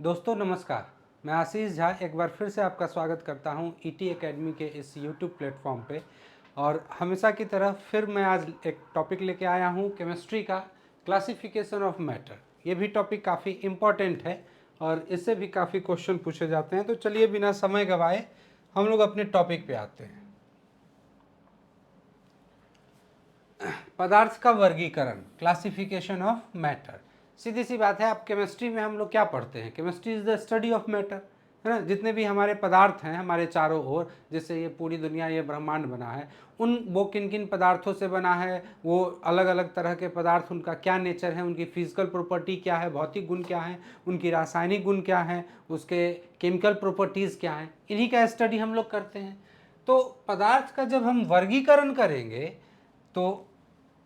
दोस्तों नमस्कार, मैं आशीष झा एक बार फिर से आपका स्वागत करता हूं ईटी एकेडमी के इस यूट्यूब प्लेटफॉर्म पे। और हमेशा की तरह फिर मैं आज एक टॉपिक लेके आया हूं केमिस्ट्री का क्लासिफिकेशन ऑफ मैटर। ये भी टॉपिक काफ़ी इम्पॉर्टेंट है और इससे भी काफ़ी क्वेश्चन पूछे जाते हैं। तो चलिए बिना समय गवाए हम लोग अपने टॉपिक पे आते हैं। पदार्थ का वर्गीकरण, क्लासिफिकेशन ऑफ मैटर। सीधी सी बात है, आप केमिस्ट्री में हम लोग क्या पढ़ते हैं? Chemistry is the study of matter, है ना। जितने भी हमारे पदार्थ हैं हमारे चारों ओर, जिससे ये पूरी दुनिया, ये ब्रह्मांड बना है, वो किन किन पदार्थों से बना है, वो अलग अलग तरह के पदार्थ, उनका क्या नेचर है, उनकी फिजिकल प्रॉपर्टी क्या है, भौतिक गुण क्या है, उनकी रासायनिक गुण क्या है, उसके केमिकल प्रॉपर्टीज़ क्या है, इन्हीं का स्टडी हम लोग करते हैं। तो पदार्थ का जब हम वर्गीकरण करेंगे तो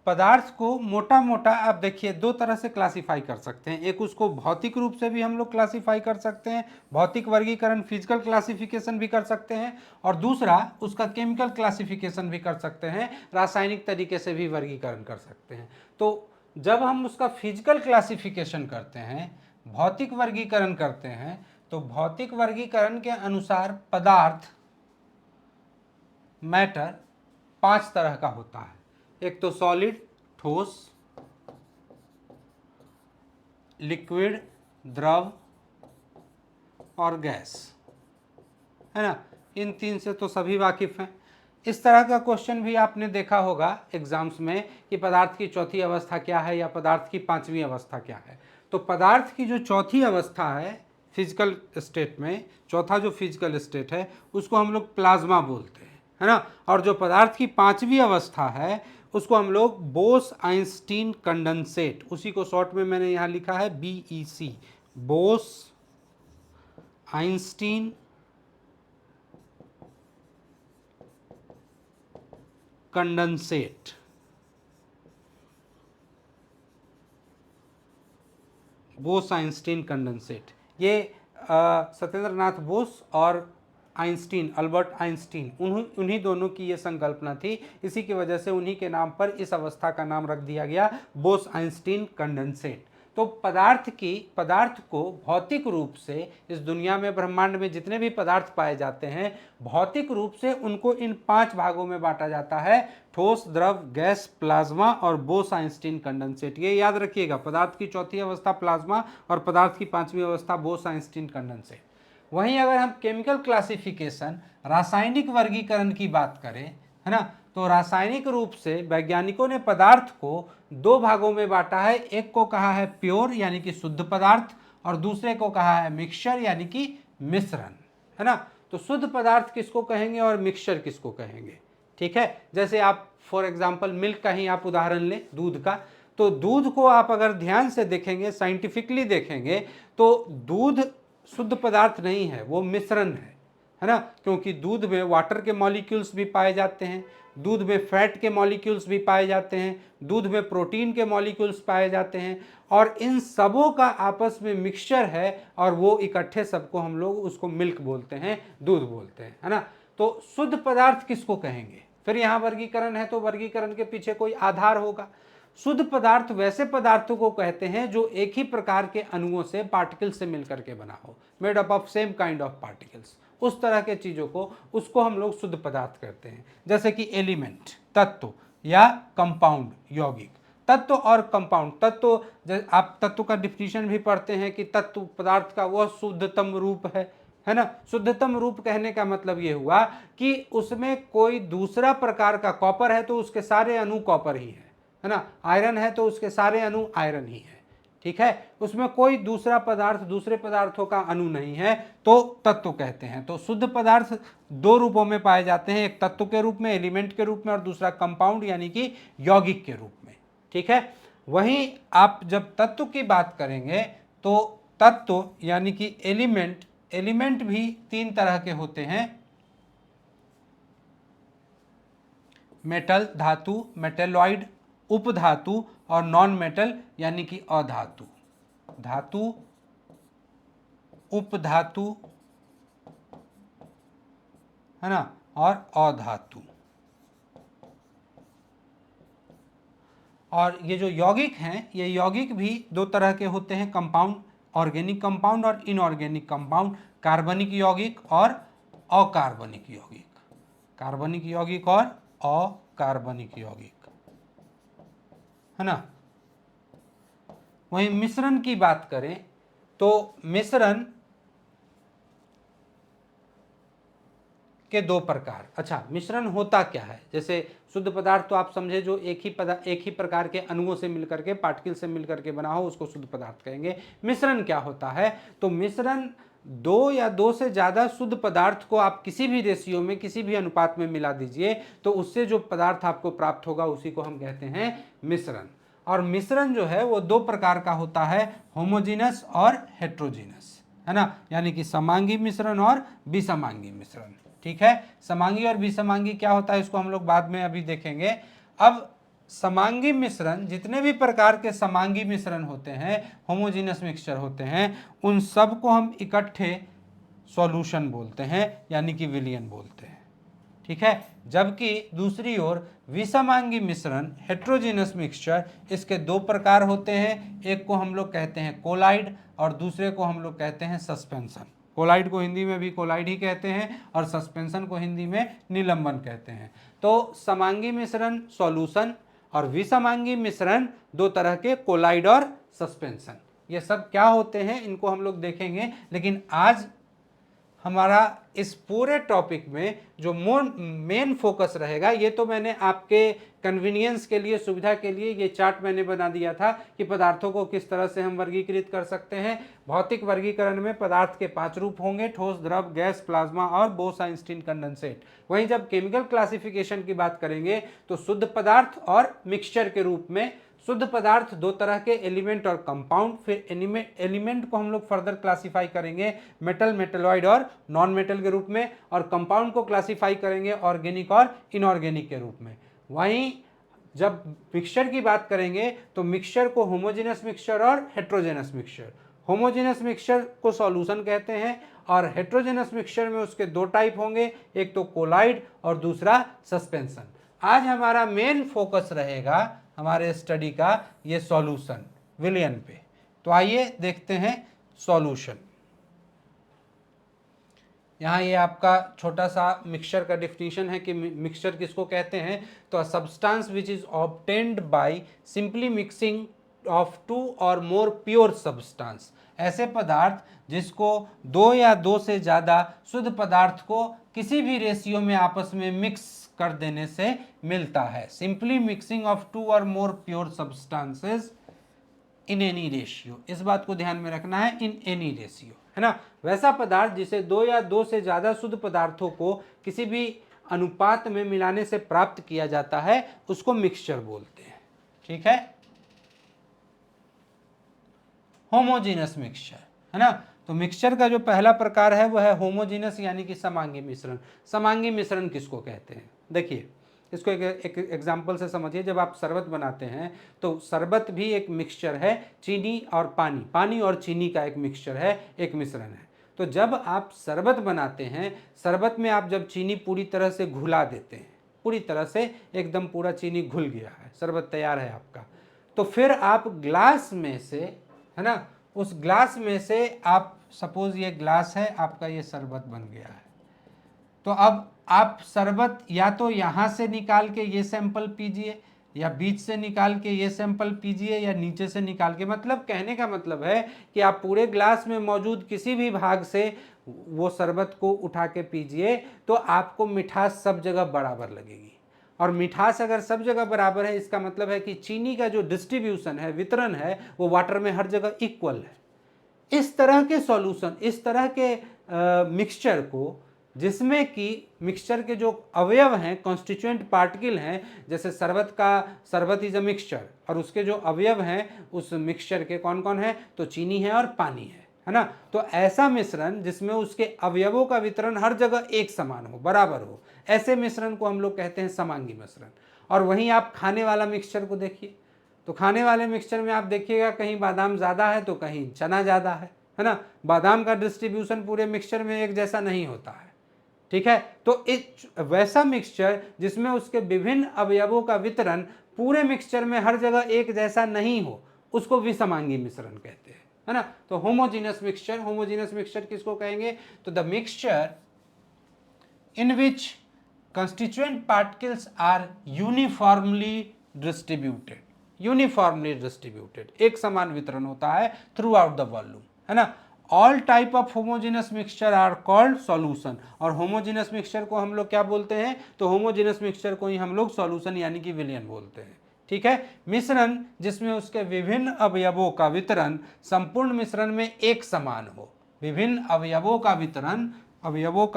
पदार्थ को मोटा मोटा आप देखिए दो तरह से क्लासिफाई कर सकते हैं। एक, उसको भौतिक रूप से भी हम लोग क्लासिफाई कर सकते हैं, भौतिक वर्गीकरण फिजिकल क्लासिफिकेशन भी कर सकते हैं, और दूसरा उसका केमिकल क्लासिफिकेशन भी कर सकते हैं, रासायनिक तरीके से भी वर्गीकरण कर सकते हैं। तो जब हम उसका फिजिकल क्लासिफिकेशन करते हैं, भौतिक वर्गीकरण करते हैं, तो भौतिक वर्गीकरण के अनुसार पदार्थ, मैटर, 5 तरह का होता है। एक तो सॉलिड, ठोस, लिक्विड, द्रव और गैस, है ना। इन 3 से तो सभी वाकिफ हैं। इस तरह का क्वेश्चन भी आपने देखा होगा एग्जाम्स में कि पदार्थ की चौथी अवस्था क्या है या पदार्थ की 5वीं अवस्था क्या है। तो पदार्थ की जो चौथी अवस्था है फिजिकल स्टेट में, चौथा जो फिजिकल स्टेट है उसको हम लोग प्लाज्मा बोलते हैं, है ना। और जो पदार्थ की 5वीं अवस्था है उसको हम लोग बोस आइंस्टीन कंडेंसेट, उसी को शॉर्ट में मैंने यहाँ लिखा है BEC, Bose Einstein condensate, Bose Einstein condensate. ये सत्येंद्र नाथ बोस और आइंस्टीन, अल्बर्ट आइंस्टीन, उन्हीं दोनों की ये संकल्पना थी। इसी की वजह से उन्हीं के नाम पर इस अवस्था का नाम रख दिया गया बोस आइंस्टीन कंडेंसेट। तो पदार्थ को भौतिक रूप से इस दुनिया में, ब्रह्मांड में जितने भी पदार्थ पाए जाते हैं, भौतिक रूप से उनको इन 5 भागों में बांटा जाता है: ठोस, द्रव, गैस, प्लाज्मा और बोस आइंस्टीन कंडेंसेट। ये याद रखिएगा, पदार्थ की चौथी अवस्था प्लाज्मा और पदार्थ की 5वीं अवस्था बोस आइंस्टीन कंडेंसेट। वहीं अगर हम केमिकल क्लासिफिकेशन, रासायनिक वर्गीकरण की बात करें, है ना, तो रासायनिक रूप से वैज्ञानिकों ने पदार्थ को 2 भागों में बांटा है। एक को कहा है प्योर यानी कि शुद्ध पदार्थ, और दूसरे को कहा है मिक्सचर यानी कि मिश्रण, है ना। तो शुद्ध पदार्थ किसको कहेंगे और मिक्सचर किसको कहेंगे? ठीक है, जैसे आप फॉर एग्जाम्पल मिल्क का ही आप उदाहरण लें, दूध का। तो दूध को आप अगर ध्यान से देखेंगे, साइंटिफिकली देखेंगे, तो दूध शुद्ध पदार्थ नहीं है, वो मिश्रण है ना। क्योंकि दूध में वाटर के मॉलिक्यूल्स भी पाए जाते हैं, दूध में फैट के मॉलिक्यूल्स भी पाए जाते हैं, दूध में प्रोटीन के मॉलिक्यूल्स पाए जाते हैं, और इन सबों का आपस में मिक्सचर है, और वो इकट्ठे सबको हम लोग उसको मिल्क बोलते हैं, दूध बोलते हैं, है ना। तो शुद्ध पदार्थ किसको कहेंगे? फिर यहाँ वर्गीकरण है, तो वर्गीकरण के पीछे कोई आधार होगा। शुद्ध पदार्थ वैसे पदार्थों को कहते हैं जो एक ही प्रकार के अणुओं से, पार्टिकल से मिलकर के बना हो, made up of same kind of particles, उस तरह के चीज़ों को, उसको हम लोग शुद्ध पदार्थ कहते हैं। जैसे कि तत्व या कंपाउंड, यौगिक। तत्व और कंपाउंड, आप तत्व का डिफिनीशन भी पढ़ते हैं कि तत्व पदार्थ का वह शुद्धतम रूप है ना। शुद्धतम रूप कहने का मतलब यह हुआ कि उसमें कोई दूसरा प्रकार का, कॉपर है तो उसके सारे अणु कॉपर ही है ना। आयरन है तो उसके सारे अणु आयरन ही है, ठीक है। उसमें कोई दूसरा पदार्थ, दूसरे पदार्थों का अणु नहीं है, तो तत्व कहते हैं। तो शुद्ध पदार्थ 2 रूपों में पाए जाते हैं, एक तत्व के रूप में, एलिमेंट के रूप में, और दूसरा कंपाउंड यानी कि यौगिक के रूप में, ठीक है। वहीं आप जब तत्व की बात करेंगे तो तत्व यानी कि एलिमेंट भी 3 तरह के होते हैं: मेटल, धातु, मेटेलॉइड, उपधातु, और नॉन मेटल यानी कि अधातु। धातु, उपधातु, है ना, और अधातु। और ये जो यौगिक हैं, ये यौगिक भी 2 तरह के होते हैं: कंपाउंड ऑर्गेनिक कंपाउंड और इनऑर्गेनिक कंपाउंड, कार्बनिक यौगिक और अकार्बनिक यौगिक, कार्बनिक यौगिक और अकार्बनिक यौगिक, है ना। वहीं मिश्रण की बात करें तो मिश्रण के दो प्रकार। अच्छा, मिश्रण होता क्या है? जैसे शुद्ध पदार्थ तो आप समझे जो एक ही प्रकार के अणुओं से मिलकर के, पार्टिकल से मिलकर के बना हो, उसको शुद्ध पदार्थ कहेंगे। मिश्रण क्या होता है? तो मिश्रण दो या दो से ज़्यादा शुद्ध पदार्थ को आप किसी भी रेशियो में, किसी भी अनुपात में मिला दीजिए तो उससे जो पदार्थ आपको प्राप्त होगा उसी को हम कहते हैं मिश्रण। और मिश्रण जो है वो दो प्रकार का होता है, होमोजीनस और हेट्रोजीनस, है ना, यानी कि समांगी मिश्रण और विसमांगी मिश्रण। ठीक है, समांगी और विसमांगी क्या होता है इसको हम लोग बाद में अभी देखेंगे। अब समांगी मिश्रण, जितने भी प्रकार के समांगी मिश्रण होते हैं, होमोजीनस मिक्सचर होते हैं, उन सब को हम इकट्ठे सॉल्यूशन बोलते हैं, यानी कि विलयन बोलते हैं। ठीक है, जबकि दूसरी ओर विसमांगी मिश्रण, हेट्रोजीनस मिक्सचर, इसके दो प्रकार होते हैं। एक को हम लोग कहते हैं कोलाइड और दूसरे को हम लोग कहते हैं सस्पेंशन। कोलाइड को हिंदी में भी कोलाइड ही कहते हैं और सस्पेंशन को हिंदी में निलंबन कहते हैं। तो समांगी मिश्रण सॉल्यूशन और विसमांगी मिश्रण दो तरह के, कोलाइड और सस्पेंशन। ये सब क्या होते हैं इनको हम लोग देखेंगे, लेकिन आज हमारा इस पूरे टॉपिक में जो मेन फोकस रहेगा, ये तो मैंने आपके कन्वीनियंस के लिए, सुविधा के लिए ये चार्ट मैंने बना दिया था कि पदार्थों को किस तरह से हम वर्गीकृत कर सकते हैं। भौतिक वर्गीकरण में पदार्थ के 5 रूप होंगे, ठोस, द्रव, गैस, प्लाज्मा और बोस-आइंस्टीन कंडेंसेट। वहीं जब केमिकल क्लासिफिकेशन की बात करेंगे तो शुद्ध पदार्थ और मिक्सचर के रूप में। शुद्ध पदार्थ दो तरह के, एलिमेंट और कंपाउंड। फिर एलिमेंट को हम लोग फर्दर क्लासिफाई करेंगे मेटल, मेटलॉइड और नॉन मेटल के रूप में, और कंपाउंड को क्लासिफाई करेंगे ऑर्गेनिक और इनऑर्गेनिक के रूप में। वहीं जब मिक्सचर की बात करेंगे तो मिक्सचर को होमोजेनस मिक्सचर और हेट्रोजेनस मिक्सचर, होमोजेनस मिक्सचर को सॉल्यूशन कहते हैं और हेट्रोजेनस मिक्सचर में उसके दो टाइप होंगे, एक तो कोलाइड और दूसरा सस्पेंशन। आज हमारा मेन फोकस रहेगा हमारे स्टडी का ये सॉल्यूशन, विलयन पे। तो आइए देखते हैं सॉल्यूशन। यहाँ ये आपका छोटा सा मिक्सचर का डिफिनीशन है कि मिक्सचर किसको कहते हैं। तो a substance which is obtained by simply mixing of 2 और मोर प्योर सब्सटेंस, ऐसे पदार्थ जिसको दो या दो से ज़्यादा शुद्ध पदार्थ को किसी भी रेशियो में आपस में मिक्स कर देने से मिलता है। सिंपली मिक्सिंग ऑफ 2 और मोर pure substances in any ratio, इस बात को ध्यान में रखना है, इन एनी रेशियो, है ना। वैसा पदार्थ जिसे दो या दो से ज़्यादा शुद्ध पदार्थों को किसी भी अनुपात में मिलाने से प्राप्त किया जाता है उसको मिक्सचर बोलते हैं। ठीक है, होमोजीनस मिक्सचर, है ना। तो मिक्सचर का जो पहला प्रकार है वह है होमोजीनस यानी कि समांगी मिश्रण। समांगी मिश्रण किसको कहते हैं? देखिए इसको एक एग्जाम्पल से समझिए। जब आप शरबत बनाते हैं तो शरबत भी एक मिक्सचर है, चीनी और पानी, पानी और चीनी का एक मिक्सचर है, एक मिश्रण है। तो जब आप शरबत बनाते हैं, शरबत में आप जब चीनी पूरी तरह से घुला देते हैं, पूरी तरह से एकदम पूरा चीनी घुल गया है, शरबत तैयार है आपका, तो फिर आप ग्लास में से, है ना, उस ग्लास में से आप, सपोज ये ग्लास है आपका, ये शरबत बन गया है। तो अब आप शरबत या तो यहाँ से निकाल के ये सैंपल पीजिए, या बीच से निकाल के ये सैंपल पीजिए, या नीचे से निकाल के, मतलब कहने का मतलब है कि आप पूरे ग्लास में मौजूद किसी भी भाग से वो शरबत को उठा के पीजिए तो आपको मिठास सब जगह बराबर लगेगी। और मिठास अगर सब जगह बराबर है, इसका मतलब है कि चीनी का जो डिस्ट्रीब्यूशन है, वितरण है, वो वाटर में हर जगह इक्वल है। इस तरह के सॉल्यूशन, इस तरह के मिक्सचर को, जिसमें कि मिक्सचर के जो अवयव हैं, कॉन्स्टिट्यूएंट पार्टिकल हैं, जैसे शरबत इज अ मिक्सचर, और उसके जो अवयव हैं उस मिक्सचर के कौन कौन है, तो चीनी है और पानी है ना। तो ऐसा मिश्रण जिसमें उसके अवयवों का वितरण हर जगह एक समान हो, बराबर हो, ऐसे मिश्रण को हम लोग कहते हैं समांगी मिश्रण। और वहीं आप खाने वाला मिक्सचर को देखिए, तो खाने वाले मिक्सचर में आप देखिएगा कहीं बादाम ज़्यादा है तो कहीं चना ज़्यादा है ना। बादाम का डिस्ट्रीब्यूशन पूरे मिक्सचर में एक जैसा नहीं होता है। ठीक है, तो एक वैसा मिक्सचर जिसमें उसके विभिन्न अवयवों का वितरण पूरे मिक्सचर में हर जगह एक जैसा नहीं हो, उसको विसमांगी मिश्रण कहते हैं, है ना। तो होमोजीनियस मिक्सचर किसको कहेंगे, तो the mixture in which constituent particles are uniformly distributed, एक समान वितरण होता है थ्रू आउट द वॉल्यूम, है ना। All type of homogeneous mixture are called solution, और होमोजेनस मिक्सचर को हम लोग क्या बोलते हैं, तो होमोजेनस मिक्सचर को ही हम लोग सॉल्यूशन यानी कि विलयन बोलते हैं, ठीक है। मिश्रण जिसमें उसके विभिन्न अवयवों का वितरण संपूर्ण मिश्रण में एक समान हो, विभिन्न अवयवों का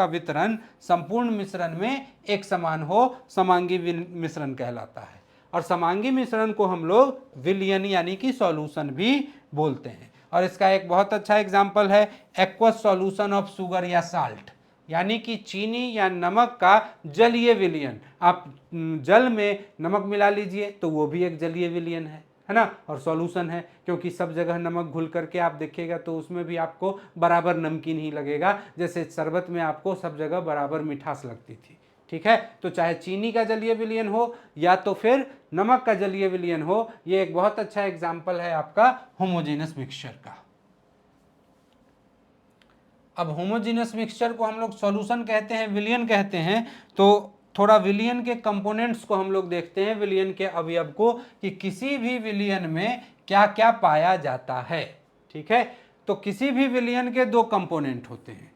वितरण संपूर्ण मिश्रण में एक समान हो, समांगी मिश्रण कहलाता है। और समांगी मिश्रण को हम लोग विलयन यानी कि सॉल्यूशन भी बोलते हैं। और इसका एक बहुत अच्छा एग्जाम्पल है एक्वस सॉल्यूशन ऑफ शुगर या साल्ट, यानी कि चीनी या नमक का जलीय विलयन। आप जल में नमक मिला लीजिए तो वो भी एक जलीय विलयन है ना, और सॉल्यूशन है, क्योंकि सब जगह नमक घुल करके आप देखिएगा तो उसमें भी आपको बराबर नमकीन ही लगेगा, जैसे शरबत में आपको सब जगह बराबर मिठास लगती थी, ठीक है। तो चाहे चीनी का जलीय विलयन हो या तो फिर नमक का जलीय विलयन हो, ये एक बहुत अच्छा एग्जाम्पल है आपका होमोजेनस मिक्सचर का। अब होमोजेनस मिक्सचर को हम लोग सॉल्यूशन कहते हैं, विलयन कहते हैं, तो थोड़ा विलयन के कंपोनेंट्स को हम लोग देखते हैं, विलयन के अवयव को, कि किसी भी विलयन में क्या क्या पाया जाता है, ठीक है। तो किसी भी विलयन के दो कंपोनेंट होते हैं,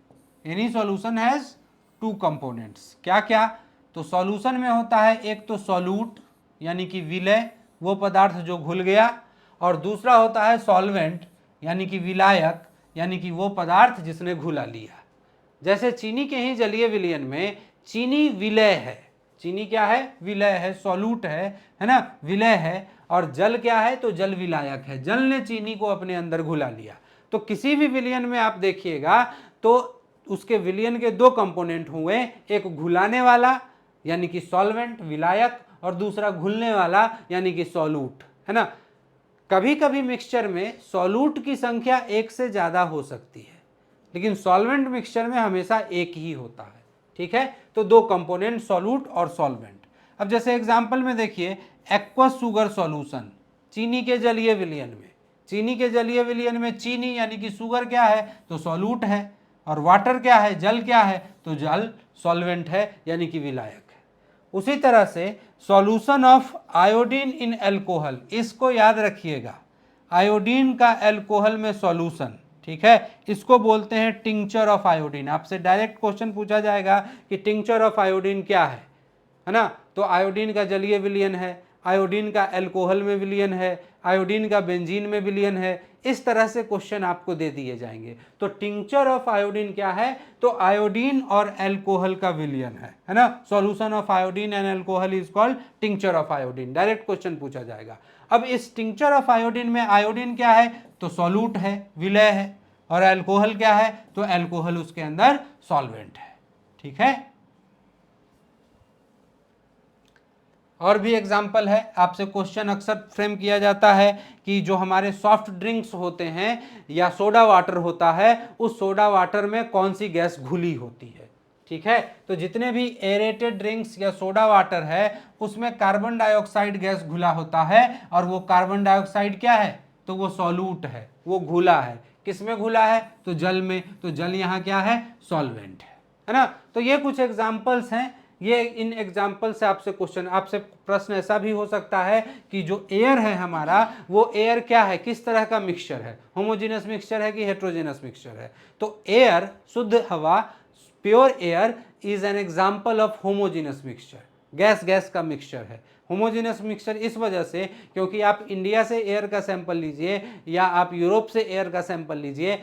any solution has two components, क्या क्या, तो सॉल्यूशन में होता है एक तो सॉल्यूट यानी कि विलय, वो पदार्थ जो घुल गया, और दूसरा होता है सॉल्वेंट यानी कि विलायक, यानी कि वो पदार्थ जिसने घुला लिया। जैसे चीनी के ही जलीय विलयन में चीनी विलय है, चीनी क्या है, विलय है, सॉल्यूट है ना, विलय है, और जल क्या है, तो जल विलायक है, जल ने चीनी को अपने अंदर घुला लिया। तो किसी भी विलयन में आप देखिएगा तो उसके विलयन के दो कंपोनेंट हुए, एक घुलाने वाला यानी कि सॉल्वेंट विलायक, और दूसरा घुलने वाला यानी कि सॉल्यूट, है ना। कभी कभी मिक्सचर में सॉल्यूट की संख्या एक से ज़्यादा हो सकती है, लेकिन सॉल्वेंट मिक्सचर में हमेशा एक ही होता है, ठीक है। तो दो कंपोनेंट सॉल्यूट और सॉल्वेंट। अब जैसे एग्जांपल में देखिए एक्वस शुगर सॉल्यूशन, चीनी के जलीय विलयन में, चीनी यानी कि शुगर क्या है, तो सॉल्यूट है, और वाटर क्या है, जल क्या है, तो जल सॉल्वेंट है यानी कि विलायक है। उसी तरह से solution of iodine in alcohol, इसको याद रखिएगा, आयोडीन का एल्कोहल में सॉल्यूशन, ठीक है, इसको बोलते हैं टिंचर ऑफ आयोडीन। आपसे डायरेक्ट क्वेश्चन पूछा जाएगा कि टिंचर ऑफ आयोडीन क्या है ना, तो आयोडीन का जलीय विलयन है, आयोडीन का एल्कोहल में विलयन है, आयोडीन का बेंजीन में विलयन है, इस तरह से क्वेश्चन आपको दे दिए जाएंगे। तो टिंचर ऑफ आयोडीन क्या है, तो आयोडीन और एल्कोहल का विलयन है ना, solution of iodine and alcohol is called tincture of iodine, direct question पूछा जाएगा। अब इस टिंचर ऑफ आयोडीन में आयोडीन क्या है, तो सॉल्यूट है, विलय है, और एल्कोहल क्या है, तो एल्कोहल उसके अंदर सॉल्वेंट है, ठीक है। और भी एग्जाम्पल है, आपसे क्वेश्चन अक्सर फ्रेम किया जाता है कि जो हमारे सॉफ्ट ड्रिंक्स होते हैं या सोडा वाटर होता है, उस सोडा वाटर में कौन सी गैस घुली होती है, ठीक है। तो जितने भी एरेटेड ड्रिंक्स या सोडा वाटर है उसमें कार्बन डाइऑक्साइड गैस घुला होता है, और वो कार्बन डाइऑक्साइड क्या है, तो वो सॉल्यूट है, वो घुला है, किसमें घुला है, तो जल में, तो जल यहाँ क्या है, सॉल्वेंट है ना। तो ये कुछ एग्जाम्पल्स हैं, ये इन एग्जाम्पल से आपसे प्रश्न ऐसा भी हो सकता है कि जो एयर है हमारा, वो एयर क्या है, किस तरह का मिक्सचर है, होमोजेनस मिक्सचर है कि हेट्रोजेनस मिक्सचर है। तो एयर, शुद्ध हवा, pure air is an example of homogeneous mixture, gas का मिक्सचर है। होमोजेनस मिक्सचर इस वजह से क्योंकि आप इंडिया से एयर का सैंपल लीजिए या आप यूरोप से एयर का सैंपल लीजिए,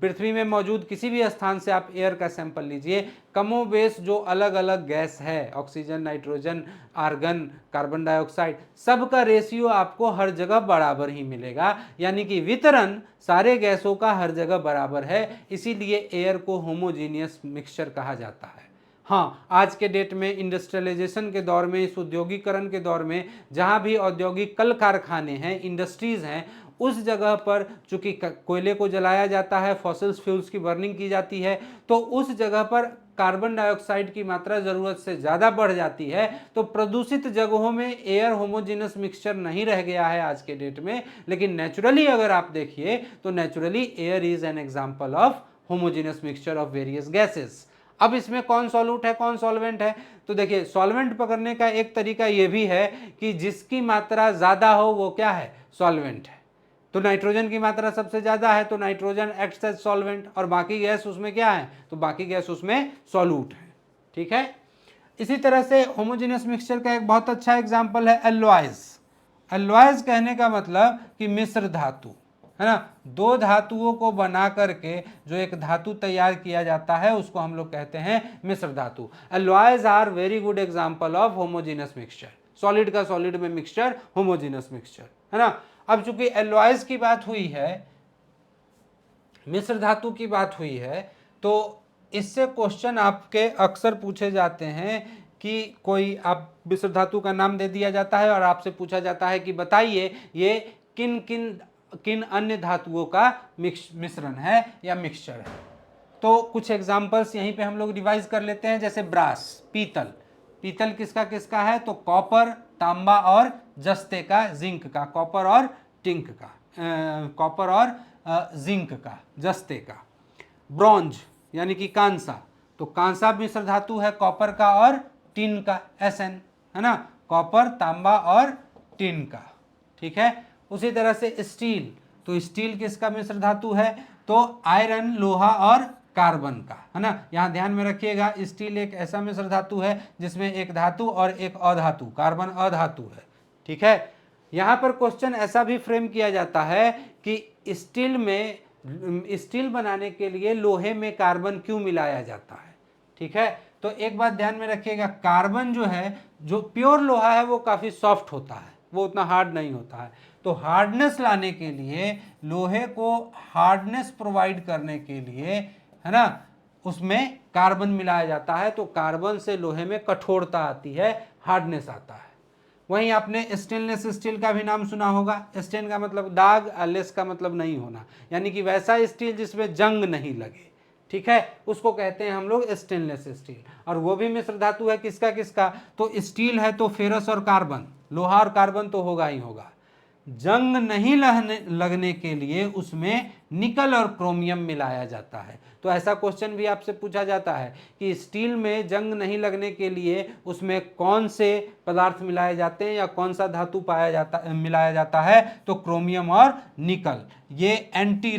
पृथ्वी में मौजूद किसी भी स्थान से आप एयर का सैंपल लीजिए, कमोबेश जो अलग अलग गैस है, oxygen, nitrogen, argon, carbon dioxide, सबका रेशियो आपको हर जगह बराबर ही मिलेगा, यानी कि वितरण सारे गैसों का हर जगह बराबर है, इसीलिए एयर को होमोजीनियस मिक्सचर कहा जाता है। हाँ, आज के डेट में इंडस्ट्रियलाइजेशन के दौर में, इस औद्योगिकरण के दौर में, जहाँ भी औद्योगिक कल कारखाने हैं, इंडस्ट्रीज़ हैं, उस जगह पर चूंकि कोयले को जलाया जाता है, फॉसिल्स फ्यूल्स की बर्निंग की जाती है, तो उस जगह पर कार्बन डाइऑक्साइड की मात्रा ज़रूरत से ज़्यादा बढ़ जाती है तो प्रदूषित जगहों में एयर होमोजेनस मिक्सचर नहीं रह गया है आज के डेट में, लेकिन नेचुरली अगर आप देखिए तो naturally air is an example of homogeneous mixture of various gases. अब इसमें कौन सॉल्यूट है कौन सॉल्वेंट है, तो देखिए सॉल्वेंट पकड़ने का एक तरीका यह भी है कि जिसकी मात्रा ज़्यादा हो वो क्या है, सॉल्वेंट है। तो नाइट्रोजन की मात्रा सबसे ज़्यादा है तो नाइट्रोजन एक्ट्स एज सॉल्वेंट, और बाकी गैस उसमें क्या है, तो बाकी गैस उसमें सॉल्यूट है। ठीक है, इसी तरह से होमोजेनियस मिक्सचर का एक बहुत अच्छा एग्जाम्पल है एल्लोइज। एल्लोइज कहने का मतलब कि मिश्र धातु, है ना, दो धातुओं को बना करके जो एक धातु तैयार किया जाता है उसको हम लोग कहते हैं मिश्र धातु। Alloys are very good example of homogeneous mixture, solid का सॉलिड में मिक्सचर, होमोजेनियस मिक्सचर, है ना। अब चूंकि एल्लोइज की बात हुई है, मिश्र धातु की बात हुई है, तो इससे क्वेश्चन आपके अक्सर पूछे जाते हैं कि कोई आप मिश्र धातु का नाम दे दिया जाता है और आपसे पूछा जाता है कि बताइए ये किन किन किन अन्य धातुओं का मिश्रण है या मिक्सचर है। तो कुछ एग्जाम्पल्स यहीं पे हम लोग रिवाइज कर लेते हैं, जैसे ब्रास, पीतल, पीतल किसका किसका है, तो कॉपर, तांबा और जस्ते का, जिंक का, कॉपर और टिंक का, कॉपर और जिंक का, जस्ते का। ब्रॉन्ज यानी कि कांसा, तो कांसा मिश्र धातु है कॉपर का और टिन का, Sn, है ना, कॉपर, तांबा और टिन का। ठीक है, उसी तरह से स्टील, तो स्टील किसका मिश्र धातु है, तो आयरन, लोहा और कार्बन का, है ना। यहाँ ध्यान में रखिएगा स्टील एक ऐसा मिश्र धातु है जिसमें एक धातु और एक अधातु, कार्बन अधातु है। ठीक है, यहाँ पर क्वेश्चन ऐसा भी फ्रेम किया जाता है कि स्टील में, स्टील बनाने के लिए लोहे में कार्बन क्यों मिलाया जाता है। ठीक है, तो एक बात ध्यान में रखिएगा, कार्बन जो है, जो प्योर लोहा है वो काफ़ी सॉफ्ट होता है, वो उतना हार्ड नहीं होता है। तो हार्डनेस लाने के लिए, लोहे को हार्डनेस प्रोवाइड करने के लिए, है ना, उसमें कार्बन मिलाया जाता है, तो कार्बन से लोहे में कठोरता आती है, हार्डनेस आता है। वहीं आपने स्टेनलेस स्टील का भी नाम सुना होगा, स्टेन का मतलब दाग, लेस का मतलब नहीं होना, यानी कि वैसा स्टील जिसमें जंग नहीं लगे। ठीक है, उसको कहते हैं हम लोग स्टेनलेस स्टील, और वो भी मिश्र धातु है किसका किसका, तो स्टील है तो फेरस और कार्बन, लोहा और कार्बन तो होगा ही होगा। जंग नहीं लगने के लिए उसमें निकल और क्रोमियम मिलाया जाता है। तो ऐसा क्वेश्चन भी आपसे पूछा जाता है कि स्टील में जंग नहीं लगने के लिए उसमें कौन से पदार्थ मिलाए जाते हैं या कौन सा धातु मिलाया जाता है, तो क्रोमियम और निकल। ये एंटी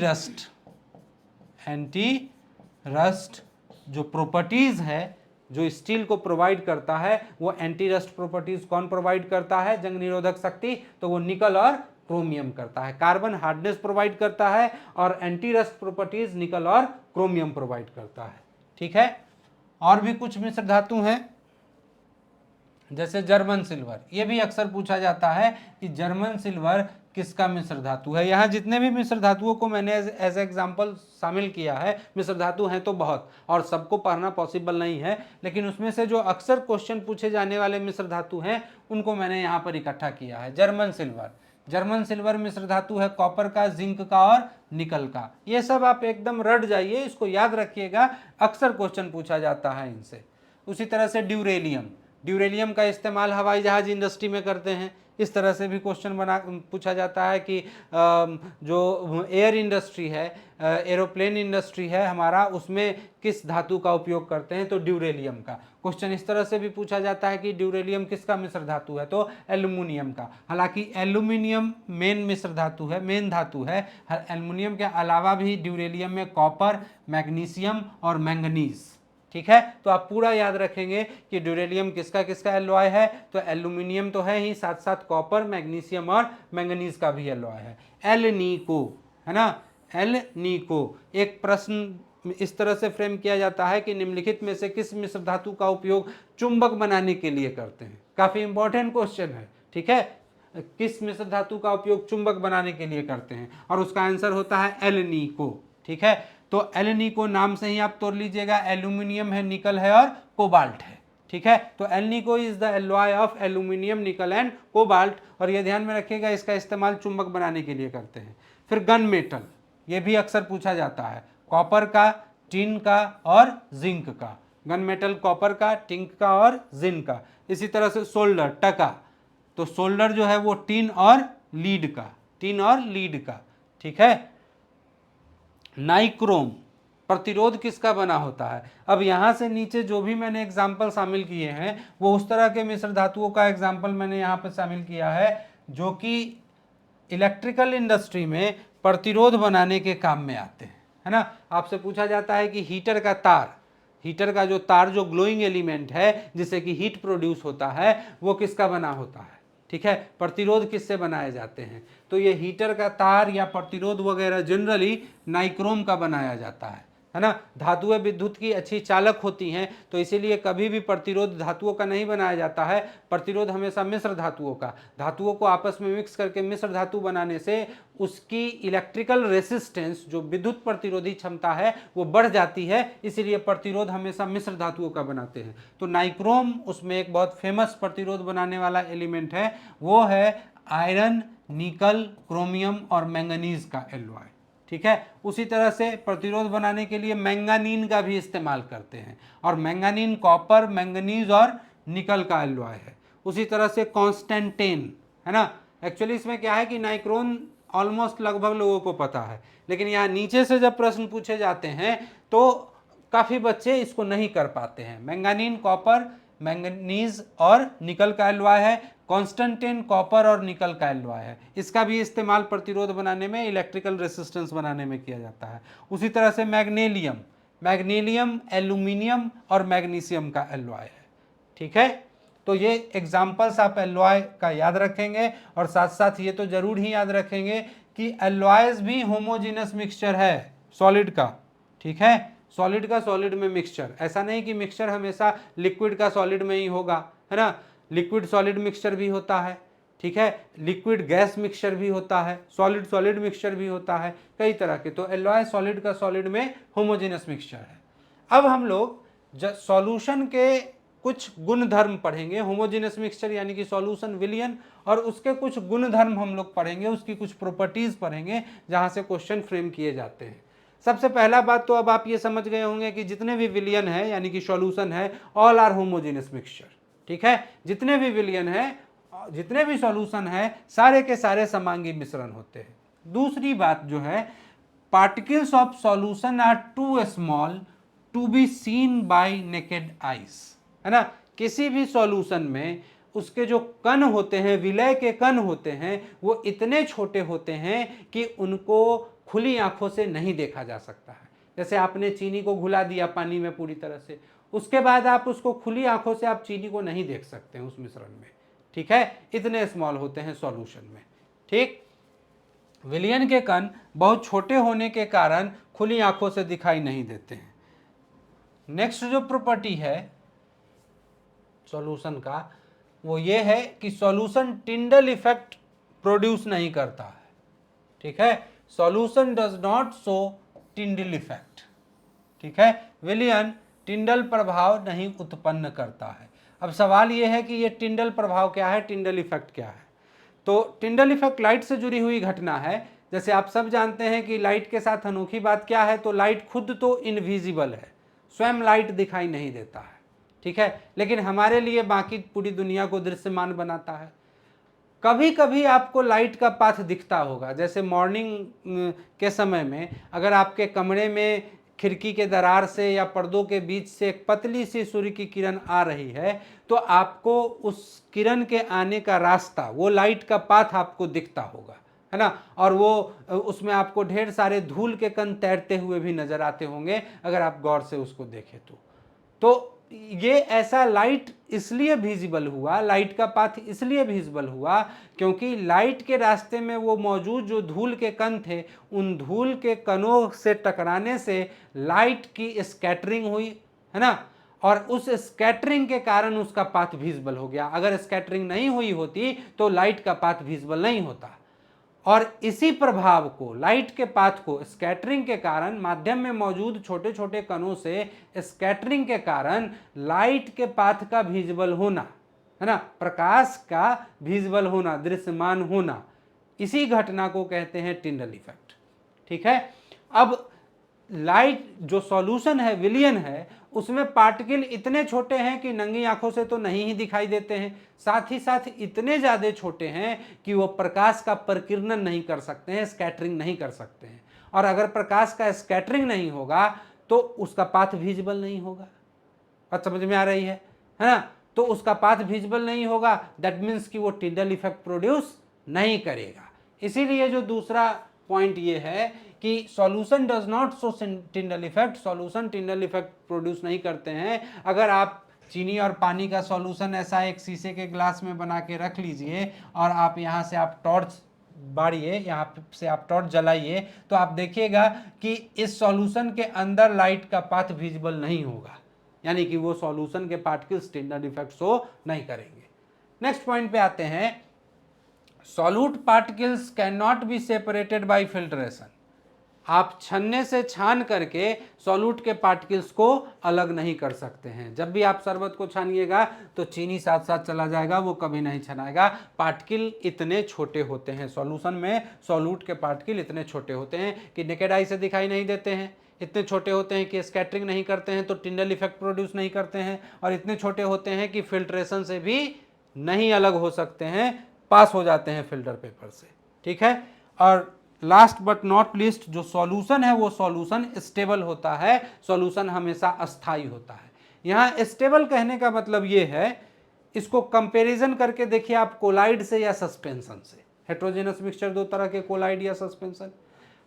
रस्ट जो प्रॉपर्टीज है जो स्टील को प्रोवाइड करता है, वो एंटी रस्ट प्रॉपर्टीज कौन प्रोवाइड करता है, जंग निरोधक शक्ति, तो वो निकल और क्रोमियम करता है। कार्बन हार्डनेस प्रोवाइड करता है और एंटी रस्ट प्रॉपर्टीज निकल और क्रोमियम प्रोवाइड करता है। ठीक है, और भी कुछ मिश्र धातु हैं, जैसे जर्मन सिल्वर, ये भी अक्सर पूछा जाता है कि जर्मन सिल्वर किसका मिश्र धातु है। यहाँ जितने भी मिश्र धातुओं को मैंने एज एग्जाम्पल शामिल किया है, मिश्र धातु हैं तो बहुत, और सबको पढ़ना पॉसिबल नहीं है, लेकिन उसमें से जो अक्सर क्वेश्चन पूछे जाने वाले मिश्र धातु हैं उनको मैंने यहाँ पर इकट्ठा किया है। जर्मन सिल्वर, जर्मन सिल्वर मिश्र धातु है कॉपर का, जिंक का और निकल का। ये सब आप एकदम रट जाइए, इसको याद रखिएगा, अक्सर क्वेश्चन पूछा जाता है इनसे। उसी तरह से ड्यूरेलियम, ड्यूरेलियम का इस्तेमाल हवाई जहाज इंडस्ट्री में करते हैं, इस तरह से भी क्वेश्चन पूछा जाता है कि जो एयर इंडस्ट्री है, एरोप्लेन इंडस्ट्री है हमारा, उसमें किस धातु का उपयोग करते हैं, तो ड्यूरेलियम का। क्वेश्चन इस तरह से भी पूछा जाता है कि ड्यूरेलियम किसका मिश्र धातु है, तो एल्यूमिनियम का। हालांकि एल्यूमिनियम मेन मिश्र धातु है, मेन धातु है। एल्यूमिनियम के अलावा भी ड्यूरेलियम में कॉपर, मैग्नीशियम और मैंगनीज। ठीक है, तो आप पूरा याद रखेंगे कि ड्यूरेलियम किसका किसका एलॉय है, तो एल्यूमिनियम तो है ही, साथ साथ कॉपर, मैग्नीशियम और मैंगनीज का भी एलॉय है। एल नीको, है ना, एल नीको। एक प्रश्न इस तरह से फ्रेम किया जाता है कि निम्नलिखित में से किस मिश्र धातु का उपयोग चुंबक बनाने के लिए करते हैं। काफी इंपॉर्टेंट क्वेश्चन है। ठीक है, किस मिश्र धातु का उपयोग चुंबक बनाने के लिए करते हैं, और उसका आंसर होता है एल नीको। ठीक है, तो एल नीको नाम से ही आप तोड़ लीजिएगा, एल्यूमिनियम है, निकल है और कोबाल्ट है। ठीक है, तो एल नीको is the alloy of aluminium, निकल एंड कोबाल्ट, और ये ध्यान में रखिएगा इसका इस्तेमाल चुंबक बनाने के लिए करते हैं। फिर गन मेटल, ये भी अक्सर पूछा जाता है, कॉपर का, टिन का और जिंक का। गन मेटल कॉपर का, टिंक का और जिंक का। इसी तरह से सोल्डर टका, तो सोल्डर जो है वो टिन और लीड का, टिन और लीड का, ठीक है। नाइक्रोम प्रतिरोध किसका बना होता है? अब यहां से नीचे जो भी मैंने एग्जाम्पल शामिल किए हैं वो उस तरह के मिश्र धातुओं का एग्जाम्पल मैंने यहाँ पे शामिल किया है जो कि इलेक्ट्रिकल इंडस्ट्री में प्रतिरोध बनाने के काम में आते हैं, है ना। आपसे पूछा जाता है कि हीटर का तार, हीटर का जो तार जो ग्लोइंग एलिमेंट है जिससे कि हीट प्रोड्यूस होता है वो किसका बना होता है, ठीक है। प्रतिरोध किससे बनाए जाते हैं? तो ये हीटर का तार या प्रतिरोध वगैरह जनरली नाइक्रोम का बनाया जाता है ना। धातुएं विद्युत की अच्छी चालक होती हैं तो इसीलिए कभी भी प्रतिरोध धातुओं का नहीं बनाया जाता है, प्रतिरोध हमेशा मिश्र धातुओं का। धातुओं को आपस में मिक्स करके मिश्र धातु बनाने से उसकी इलेक्ट्रिकल रेसिस्टेंस जो विद्युत प्रतिरोधी क्षमता है वो बढ़ जाती है, इसीलिए प्रतिरोध हमेशा मिश्र धातुओं का बनाते हैं। तो नाइक्रोम उसमें एक बहुत फेमस प्रतिरोध बनाने वाला एलिमेंट है, वो है आयरन, निकल, क्रोमियम और मैंगनीज का एलॉय, ठीक है। उसी तरह से प्रतिरोध बनाने के लिए मैंगानीन का भी इस्तेमाल करते हैं, और मैंगानीन कॉपर, मैंगनीज और निकल का एलॉय है। उसी तरह से कॉन्स्टेंटेन, है ना। एक्चुअली इसमें क्या है कि नाइक्रोन ऑलमोस्ट लगभग लोगों को पता है, लेकिन यहाँ नीचे से जब प्रश्न पूछे जाते हैं तो काफ़ी बच्चे इसको नहीं कर पाते हैं। मैंगानीन कॉपर, मैंगनीज और निकल का एलॉय है, कॉन्स्टेंटेन कॉपर और निकल का एलॉय है। इसका भी इस्तेमाल प्रतिरोध बनाने में, इलेक्ट्रिकल रेसिस्टेंस बनाने में किया जाता है। उसी तरह से मैग्नीशियम, मैग्नीशियम, एल्यूमिनियम और मैग्नीशियम का एलॉय है, ठीक है। तो ये एग्जाम्पल्स आप एलॉय का याद रखेंगे, और साथ साथ ये तो जरूर ही याद रखेंगे कि एलॉयज भी होमोजीनस मिक्सचर है सॉलिड का, ठीक है। सॉलिड का सॉलिड में मिक्सचर, ऐसा नहीं कि मिक्सचर हमेशा लिक्विड का सॉलिड में ही होगा, है ना। लिक्विड सॉलिड मिक्सचर भी होता है, ठीक है। लिक्विड गैस मिक्सचर भी होता है, सॉलिड सॉलिड मिक्सचर भी होता है, कई तरह के। तो एलॉय सॉलिड का सॉलिड में होमोजेनस मिक्सचर है। अब हम लोग सॉल्यूशन के कुछ गुण धर्म पढ़ेंगे, होमोजेनस मिक्सचर यानी कि सॉल्यूशन विलियन, और उसके कुछ गुण धर्म हम लोग पढ़ेंगे, उसकी कुछ प्रॉपर्टीज पढ़ेंगे जहां से क्वेश्चन फ्रेम किए जाते हैं। सबसे पहला बात तो अब आप ये समझ गए होंगे कि जितने भी विलियन है यानी कि सॉल्यूशन है, ऑल आर होमोजेनस मिक्सचर, ठीक है। जितने भी विलियन है, जितने भी सॉल्यूशन है, सारे के सारे समांगी मिश्रण होते हैं। दूसरी बात जो है, particles of solution are too small to be seen by naked eyes, है ना। किसी भी सॉल्यूशन में उसके जो कण होते हैं, विलय के कण होते हैं, वो इतने छोटे होते हैं कि उनको खुली आंखों से नहीं देखा जा सकता है। जैसे आपने चीनी को घुला दिया पानी में पूरी तरह से, उसके बाद आप उसको खुली आंखों से आप चीनी को नहीं देख सकते हैं उस मिश्रण में, ठीक है। इतने स्मॉल होते हैं सॉल्यूशन में, ठीक। विलयन के कण बहुत छोटे होने के कारण खुली आंखों से दिखाई नहीं देते हैं। नेक्स्ट जो प्रॉपर्टी है सॉल्यूशन का, वो ये है कि सॉल्यूशन टिंडल इफेक्ट प्रोड्यूस नहीं करता है, ठीक है। Solution does not show Tyndall effect, ठीक है। विलयन टिंडल प्रभाव नहीं उत्पन्न करता है। अब सवाल यह है कि ये टिंडल प्रभाव क्या है, टिंडल इफेक्ट क्या है? तो टिंडल इफेक्ट लाइट से जुड़ी हुई घटना है। जैसे आप सब जानते हैं कि लाइट के साथ अनोखी बात क्या है, तो लाइट खुद तो इनविजिबल है, स्वयं लाइट दिखाई नहीं देता है, ठीक है, लेकिन हमारे लिए बाकी पूरी दुनिया को दृश्यमान बनाता है। कभी कभी आपको लाइट का पाथ दिखता होगा, जैसे मॉर्निंग के समय में अगर आपके कमरे में खिड़की के दरार से या पर्दों के बीच से एक पतली सी सूर्य की किरण आ रही है, तो आपको उस किरण के आने का रास्ता, वो लाइट का पाथ आपको दिखता होगा, है ना। और वो उसमें आपको ढेर सारे धूल के कण तैरते हुए भी नजर आते होंगे अगर आप गौर से उसको देखें तो ये ऐसा लाइट इसलिए विजिबल हुआ, लाइट का पाथ इसलिए विजिबल हुआ क्योंकि लाइट के रास्ते में वो मौजूद जो धूल के कण थे, उन धूल के कणों से टकराने से लाइट की स्कैटरिंग हुई, है ना। और उस स्कैटरिंग के कारण उसका पाथ विजिबल हो गया। अगर स्कैटरिंग नहीं हुई होती तो लाइट का पाथ विजिबल नहीं होता। और इसी प्रभाव को, लाइट के पाथ को स्कैटरिंग के कारण, माध्यम में मौजूद छोटे छोटे कणों से स्कैटरिंग के कारण लाइट के पाथ का विजिबल होना, है ना, प्रकाश का विजिबल होना, दृश्यमान होना, इसी घटना को कहते हैं टिंडल इफेक्ट, ठीक है। अब लाइट जो सॉल्यूशन है, विलयन है, उसमें पार्टिकल इतने छोटे हैं कि नंगी आंखों से तो नहीं ही दिखाई देते हैं, साथ ही साथ इतने ज़्यादा छोटे हैं कि वो प्रकाश का प्रकीर्णन नहीं कर सकते हैं, स्कैटरिंग नहीं कर सकते हैं। और अगर प्रकाश का स्कैटरिंग नहीं होगा तो उसका पाथ विजिबल नहीं होगा। बात समझ में आ रही है ना? तो उसका पाथ विजिबल नहीं होगा, दैट मीन्स कि वो टिंडल इफेक्ट प्रोड्यूस नहीं करेगा। इसीलिए जो दूसरा पॉइंट ये है कि solution does not show Tyndall effect, solution Tyndall effect produce नहीं करते हैं। अगर आप चीनी और पानी का सॉल्यूशन ऐसा एक शीशे के ग्लास में बना के रख लीजिए और आप यहाँ से आप टॉर्च बाड़िए, यहाँ से आप टॉर्च जलाइए, तो आप देखिएगा कि इस सॉल्यूशन के अंदर लाइट का पाथ विजिबल नहीं होगा, यानी कि वो सॉल्यूशन के पार्टिकल्स टिंडल इफेक्ट शो नहीं करेंगे। नेक्स्ट पॉइंट पे आते हैं, solute particles can not be separated by filtration. आप छन्ने से छान करके सॉल्यूट के पार्टिकल्स को अलग नहीं कर सकते हैं। जब भी आप शरबत को छानिएगा तो चीनी साथ साथ चला जाएगा, वो कभी नहीं छनाएगा। पार्टिकल इतने छोटे होते हैं सॉल्यूशन में, सॉल्यूट के पार्टिकल इतने छोटे होते हैं कि नेकेड आई से दिखाई नहीं देते हैं, इतने छोटे होते हैं कि स्कैटरिंग नहीं करते हैं तो टिंडल इफेक्ट प्रोड्यूस नहीं करते हैं, और इतने छोटे होते हैं कि फिल्ट्रेशन से भी नहीं अलग हो सकते हैं, पास हो जाते हैं फिल्टर पेपर से। ठीक है। और लास्ट बट नॉट लीस्ट, जो सॉल्यूशन है वो सॉल्यूशन स्टेबल होता है, सॉल्यूशन हमेशा अस्थाई होता है। यहाँ स्टेबल कहने का मतलब ये है, इसको कंपैरिजन करके देखिए आप कोलाइड से या सस्पेंशन से। हेट्रोजेनस मिक्सचर दो तरह के, कोलाइड या सस्पेंशन।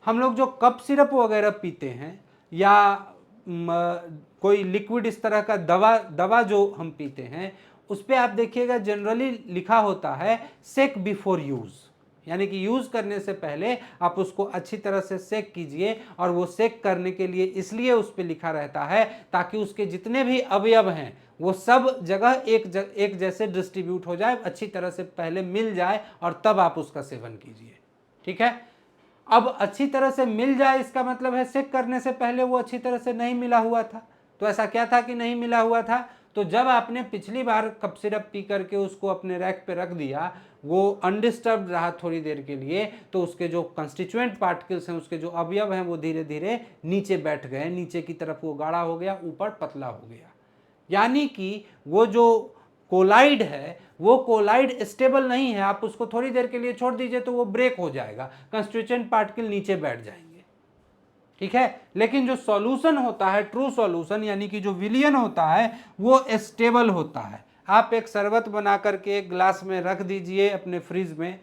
हम लोग जो कप सिरप वगैरह पीते हैं या कोई लिक्विड इस तरह का दवा जो हम पीते हैं, उस पर आप देखिएगा जनरली लिखा होता है सेक बिफोर यूज, यानी कि यूज करने से पहले आप उसको अच्छी तरह से सेक कीजिए। और वो सेक करने के लिए इसलिए उस पर लिखा रहता है ताकि उसके जितने भी अवयव हैं वो सब जगह एक जैसे डिस्ट्रीब्यूट हो जाए, अच्छी तरह से पहले मिल जाए और तब आप उसका सेवन कीजिए। ठीक है। अब अच्छी तरह से मिल जाए इसका मतलब है सेक करने से पहले वो अच्छी तरह से नहीं मिला हुआ था। तो ऐसा क्या था कि नहीं मिला हुआ था? तो जब आपने पिछली बार कप सिरप पी करके उसको अपने रैक पे रख दिया, वो अनडिस्टर्ब रहा थोड़ी देर के लिए, तो उसके जो कंस्टिट्यूएंट पार्टिकल्स हैं, उसके जो अवयव हैं, वो धीरे धीरे नीचे बैठ गए, नीचे की तरफ वो गाढ़ा हो गया, ऊपर पतला हो गया। यानी कि वो जो कोलाइड है वो कोलाइड स्टेबल नहीं है। आप उसको थोड़ी देर के लिए छोड़ दीजिए तो वो ब्रेक हो जाएगा, कंस्टिट्यूएंट पार्टिकल नीचे बैठ जाएंगे। ठीक है। लेकिन जो सॉल्यूशन होता है, ट्रू सॉल्यूशन, यानी कि जो विलियन होता है, वो स्टेबल होता है। आप एक शरबत बना करके एक ग्लास में रख दीजिए अपने फ्रिज में,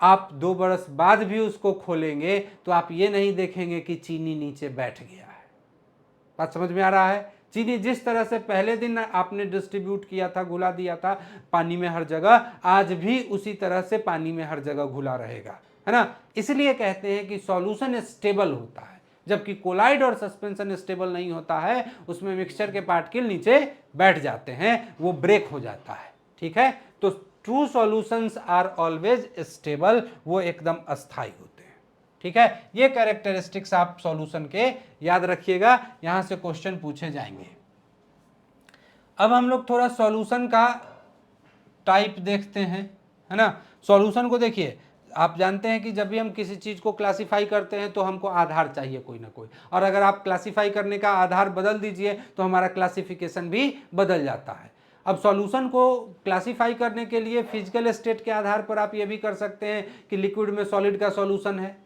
आप 2 बरस बाद भी उसको खोलेंगे तो आप ये नहीं देखेंगे कि चीनी नीचे बैठ गया है। बात समझ में आ रहा है? चीनी जिस तरह से पहले दिन आपने डिस्ट्रीब्यूट किया था, घुला दिया था पानी में हर जगह, आज भी उसी तरह से पानी में हर जगह घुला रहेगा, है ना। इसलिए कहते हैं कि सॉल्यूशन स्टेबल होता है, जबकि कोलाइड और सस्पेंशन स्टेबल नहीं होता है। उसमें मिक्सचर के पार्टिकल नीचे बैठ जाते हैं, वो ब्रेक हो जाता है। ठीक है। तो true solutions are always stable, वो एकदम अस्थाई होते हैं। ठीक है। ये कैरेक्टरिस्टिक्स आप सॉल्यूशन के याद रखिएगा, यहां से क्वेश्चन पूछे जाएंगे। अब हम लोग थोड़ा सॉल्यूशन का टाइप देखते हैं, है ना। सॉल्यूशन को देखिए, आप जानते हैं कि जब भी हम किसी चीज़ को क्लासिफाई करते हैं तो हमको आधार चाहिए कोई ना कोई, और अगर आप क्लासिफाई करने का आधार बदल दीजिए तो हमारा क्लासिफिकेशन भी बदल जाता है। अब सॉल्यूशन को क्लासिफाई करने के लिए फिजिकल स्टेट के आधार पर आप ये भी कर सकते हैं कि लिक्विड में सॉलिड का सॉल्यूशन है,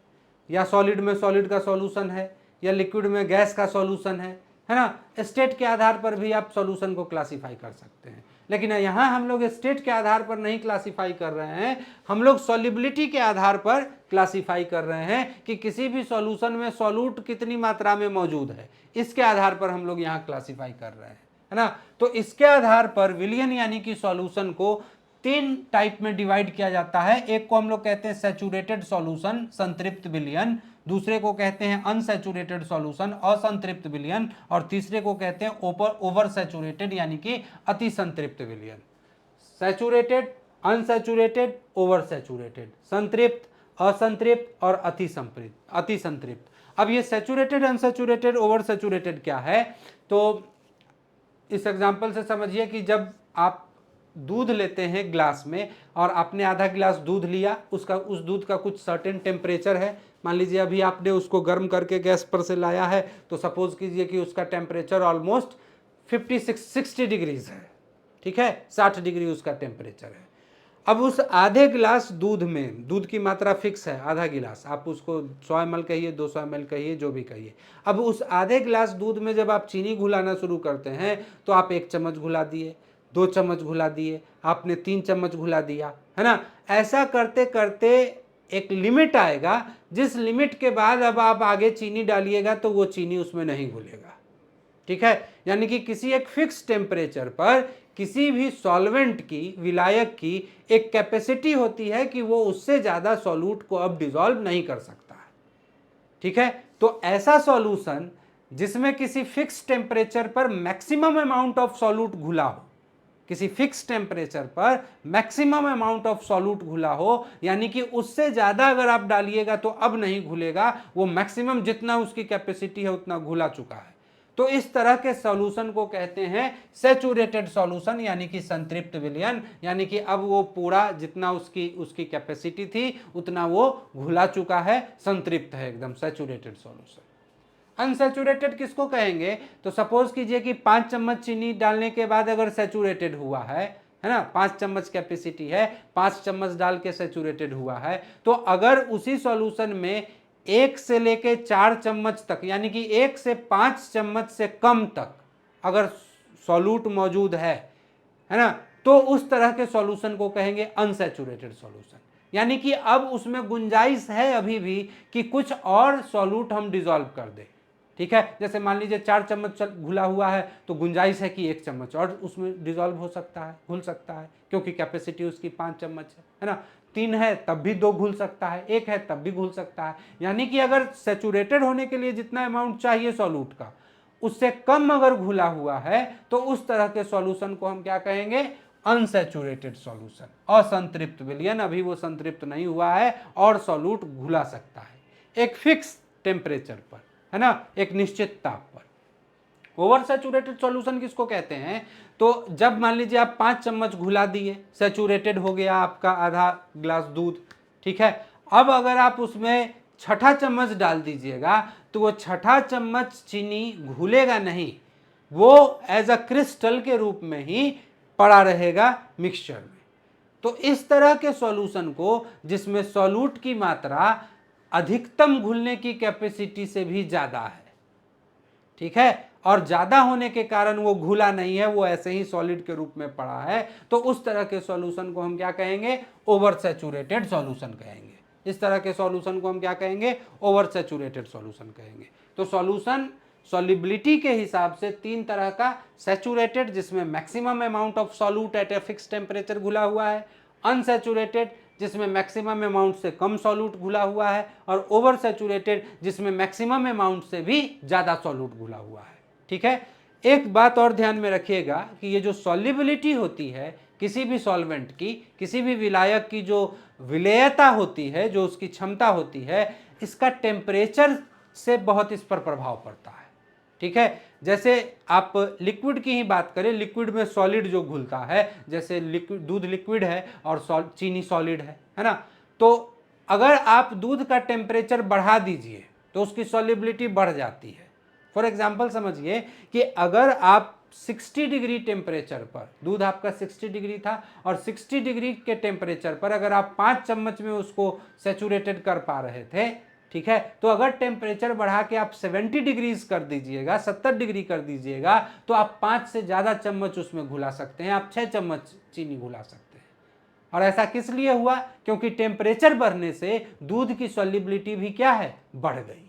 या सॉलिड में सॉलिड का सॉल्यूशन है, या लिक्विड में गैस का सॉल्यूशन है ना। स्टेट के आधार पर भी आप सॉल्यूशन को क्लासिफाई कर सकते हैं। लेकिन यहाँ हम लोग स्टेट के आधार पर नहीं क्लासिफाई कर रहे हैं, हम लोग सॉल्युबिलिटी के आधार पर क्लासिफाई कर रहे हैं कि किसी भी सॉल्यूशन में सॉल्यूट कितनी मात्रा में मौजूद है, इसके आधार पर हम लोग यहाँ क्लासिफाई कर रहे हैं, है ना। तो इसके आधार पर विलियन यानी कि सॉल्यूशन को 3 टाइप में डिवाइड किया जाता है। एक को हम लोग कहते हैं सैचुरेटेड सॉल्यूशन, संतृप्त विलियन, दूसरे को कहते हैं अनसैचुरेटेड सॉल्यूशन, असंतृप्त विलियन, और तीसरे को कहते हैं ओवर सैचुरेटेड यानी कि अति संतृप्त विलियन। सैचुरेटेड, अनसैचुरेटेड, ओवर सैचुरेटेड, संतृप्त, असंतृप्त और अति संतृप्त। अब ये सैचुरेटेड, अनसैचुरेटेड, ओवर सैचुरेटेड क्या है, तो इस एग्जांपल से समझिए कि जब आप दूध लेते हैं ग्लास में और आपने आधा गिलास दूध लिया, उस दूध का कुछ सर्टेन टेम्परेचर है। मान लीजिए अभी आपने उसको गर्म करके गैस पर से लाया है, तो सपोज कीजिए कि उसका टेम्परेचर ऑलमोस्ट 60 डिग्रीज है, ठीक है, 60 डिग्री उसका टेम्परेचर है। अब उस आधे गिलास दूध में, दूध की मात्रा फिक्स है आधा गिलास, आप उसको 100 ml कहिए, 200 ml कहिए, जो भी कहिए। अब उस आधे गिलास दूध में जब आप चीनी घुलाना शुरू करते हैं तो आप 1 चम्मच घुला दिए, 2 चम्मच घुला दिए, आपने 3 चम्मच घुला दिया, है ना। ऐसा करते करते एक लिमिट आएगा, जिस लिमिट के बाद अब आप आगे चीनी डालिएगा तो वो चीनी उसमें नहीं घुलेगा, ठीक है। यानी कि किसी एक फिक्स टेम्परेचर पर किसी भी सॉल्वेंट की, विलायक की एक कैपेसिटी होती है कि वो उससे ज्यादा सॉल्यूट को अब डिसॉल्व नहीं कर सकता है, ठीक है। तो ऐसा सॉल्यूशन जिसमें किसी फिक्स टेम्परेचर पर मैक्सिमम अमाउंट ऑफ सॉल्यूट घुला हो, किसी फिक्स टेम्परेचर पर मैक्सिमम अमाउंट ऑफ सॉल्यूट घुला हो, यानी कि उससे ज्यादा अगर आप डालिएगा तो अब नहीं घुलेगा, वो मैक्सिमम जितना उसकी कैपेसिटी है उतना घुला चुका है। तो इस तरह के सॉल्यूशन को कहते हैं सैचुरेटेड सॉल्यूशन, यानी कि संतृप्त विलयन, यानी कि अब वो पूरा जितना उसकी कैपेसिटी थी उतना वो घुला चुका है, संतृप्त है एकदम, सैचुरेटेड सॉल्यूशन। अनसैचुरेटेड किसको कहेंगे? तो सपोज कीजिए कि 5 चम्मच चीनी डालने के बाद अगर सैचुरेटेड हुआ है ना, 5 चम्मच कैपेसिटी है, 5 चम्मच डाल के सैचुरेटेड हुआ है, तो अगर उसी सॉल्यूशन में 1 से लेके 4 चम्मच तक, यानी कि 1 से 5 चम्मच से कम तक अगर सॉल्यूट मौजूद है ना, तो उस तरह के सॉल्यूशन को कहेंगे अनसैचुरेटेड सॉल्यूशन। यानी कि अब उसमें गुंजाइश है अभी भी कि कुछ और सॉल्यूट हम डिसॉल्व कर दें, ठीक है। जैसे मान लीजिए 4 चम्मच घुला हुआ है तो गुंजाइश है कि 1 चम्मच और उसमें डिसॉल्व हो सकता है, घुल सकता है, क्योंकि कैपेसिटी उसकी 5 चम्मच है ना। 3 है तब भी 2 घुल सकता है, 1 है तब भी घुल सकता है। यानी कि अगर सैचुरेटेड होने के लिए जितना अमाउंट चाहिए सॉल्यूट का, उससे कम अगर घुला हुआ है तो उस तरह के सॉल्यूशन को हम क्या कहेंगे? Unsaturated solution. असंतृप्त विलयन, अभी वो संतृप्त नहीं हुआ है और सॉल्यूट घुला सकता है एक फिक्स टेम्परेचर पर, है ना, एक निश्चित ताप पर। ओवर सैचुरेटेड सॉल्यूशन किसको कहते हैं? तो जब मान लीजिए आप 5 चम्मच घुला दिए, सैचुरेटेड हो गया आपका आधा ग्लास दूध, ठीक है। अब अगर आप उसमें छठा चम्मच डाल दीजिएगा तो वो छठा चम्मच चीनी घुलेगा नहीं, वो एज अ क्रिस्टल के रूप में ही पड़ा रहेगा मिक्सचर में। तो इस तरह के सॉल्यूशन को, जिसमें सॉल्यूट की मात्रा अधिकतम घुलने की कैपेसिटी से भी ज्यादा है, ठीक है, और ज्यादा होने के कारण वो घुला नहीं है, वो ऐसे ही सॉलिड के रूप में पड़ा है, तो उस तरह के सॉल्यूशन को हम क्या कहेंगे? ओवर सैचुरेटेड सॉल्यूशन कहेंगे। इस तरह के सॉल्यूशन को हम क्या कहेंगे? ओवर सैचुरेटेड सॉल्यूशन कहेंगे। तो सॉल्यूशन सॉल्युबिलिटी के हिसाब से 3 तरह का: सैचुरेटेड जिसमें maximum amount of solute at a fix temperature घुला हुआ है, अनसैचुरेटेड जिसमें मैक्सिमम अमाउंट से कम सॉल्यूट घुला हुआ है, और ओवर सैचुरेटेड जिसमें मैक्सिमम अमाउंट से भी ज्यादा सॉल्यूट घुला हुआ है, ठीक है। एक बात और ध्यान में रखिएगा कि ये जो सॉल्युबिलिटी होती है किसी भी सॉल्वेंट की, किसी भी विलायक की जो विलेयता होती है, जो उसकी क्षमता होती है, इसका टेम्परेचर से बहुत इस पर प्रभाव पड़ता है, ठीक है। जैसे आप लिक्विड की ही बात करें, लिक्विड में सॉलिड जो घुलता है, जैसे लिक्विड, दूध लिक्विड है और चीनी सॉलिड है ना, तो अगर आप दूध का टेम्परेचर बढ़ा दीजिए तो उसकी सॉल्युबिलिटी बढ़ जाती है। फॉर एग्जाम्पल समझिए कि अगर आप 60 डिग्री टेम्परेचर पर, दूध आपका 60 डिग्री था और 60 डिग्री के टेम्परेचर पर अगर आप 5 चम्मच में उसको सैचुरेटेड कर पा रहे थे, ठीक है, तो अगर टेम्परेचर बढ़ा के आप 70 डिग्रीज कर दीजिएगा, 70 डिग्री कर दीजिएगा, तो आप 5 से ज्यादा चम्मच उसमें घुला सकते हैं, आप 6 चम्मच चीनी घुला सकते हैं। और ऐसा किस लिए हुआ? क्योंकि टेम्परेचर बढ़ने से दूध की सॉल्युबिलिटी भी क्या है? बढ़ गई।